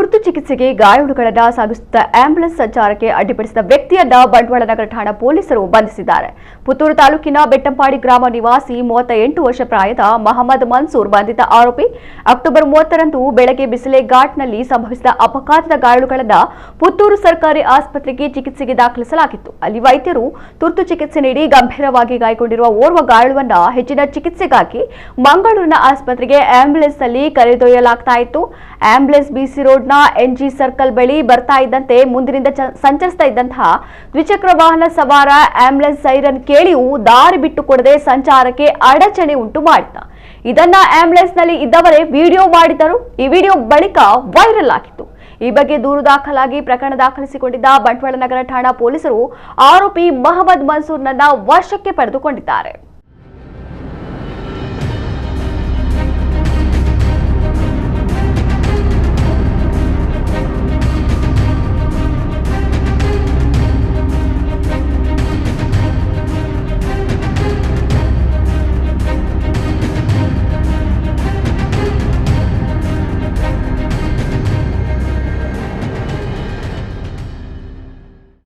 ತುರ್ತು ಚಿಕಿತ್ಸೆಗೆ ಗಾಯಾಳುಗಳನ್ನು ಸಾಗಿಸುತ್ತಾ ಆಂಬ್ಯುಲೆನ್ಸ್ ಸಂಚಾರಕ್ಕೆ ಅಡ್ಡಿಪಡಿಸಿದ ವ್ಯಕ್ತಿಯನ್ನ ಬಂಟ್ವಾಳ ನಗರ ಠಾಣಾ ಪೊಲೀಸರು ಬಂಧಿಸಿದ್ದಾರೆ. ಪುತ್ತೂರು ತಾಲೂಕಿನ ಬೆಟ್ಟಂಪಾಡಿ ಗ್ರಾಮ ನಿವಾಸಿ 38 ವರ್ಷ ಪ್ರಾಯದ ಮಹಮ್ಮದ್ ಮನ್ಸೂರ್ ಬಂಧಿತ ಆರೋಪಿ. ಅಕ್ಟೋಬರ್ 30ರಂದು ಬೆಳಗ್ಗೆ ಬಿಸಿಲೆ ಘಾಟ್ನಲ್ಲಿ ಸಂಭವಿಸಿದ ಅಪಘಾತದ ಗಾಯಾಳುಗಳನ್ನು ಪುತ್ತೂರು ಸರ್ಕಾರಿ ಆಸ್ಪತ್ರೆಗೆ ಚಿಕಿತ್ಸೆಗೆ ದಾಖಲಿಸಲಾಗಿತ್ತು. ಅಲ್ಲಿ ವೈದ್ಯರು ತುರ್ತು ಚಿಕಿತ್ಸೆ ನೀಡಿ ಗಂಭೀರವಾಗಿ ಗಾಯಗೊಂಡಿರುವ ಓರ್ವ ಗಾಯಾಳುವನ್ನ ಹೆಚ್ಚಿನ ಚಿಕಿತ್ಸೆಗಾಗಿ ಮಂಗಳೂರಿನ ಆಸ್ಪತ್ರೆಗೆ ಆಂಬ್ಯುಲೆನ್ಸ್ನಲ್ಲಿ ಕರೆದೊಯ್ಯಲಾಗ್ತಾ ಇತ್ತು. ಆಂಬ್ಯುಲೆನ್ಸ್ ಬಿಸಿ ರೋಡ್ನ ಎನ್ಜಿ ಸರ್ಕಲ್ ಬಳಿ ಬರ್ತಾ ಇದ್ದಂತೆ ಮುಂದಿನಿಂದ ಸಂಚರಿಸ್ತಾ ಇದ್ದಂತಹ ದ್ವಿಚಕ್ರ ವಾಹನ ಸವಾರ ಆಂಬ್ಯುಲೆನ್ಸ್ ಸೈರನ್ ಕೇಳಿಯೂ ದಾರಿ ಬಿಟ್ಟುಕೊಡದೆ ಸಂಚಾರಕ್ಕೆ ಅಡಚಣೆ ಉಂಟು ಮಾಡಿದ. ಇದನ್ನ ಆಂಬ್ಯುಲೆನ್ಸ್ ನಲ್ಲಿ ಇದ್ದವರೇ ವಿಡಿಯೋ ಮಾಡಿದ್ದರು. ಈ ವಿಡಿಯೋ ಬಳಿಕ ವೈರಲ್ ಆಗಿತ್ತು. ಈ ಬಗ್ಗೆ ದೂರು ದಾಖಲಾಗಿ ಪ್ರಕರಣ ದಾಖಲಿಸಿಕೊಂಡಿದ್ದ ಬಂಟ್ವಾಳ ನಗರ ಠಾಣಾ ಪೊಲೀಸರು ಆರೋಪಿ ಮಹಮ್ಮದ್ ಮನ್ಸೂರ್ನನ್ನ ವಶಕ್ಕೆ ಪಡೆದುಕೊಂಡಿದ್ದಾರೆ.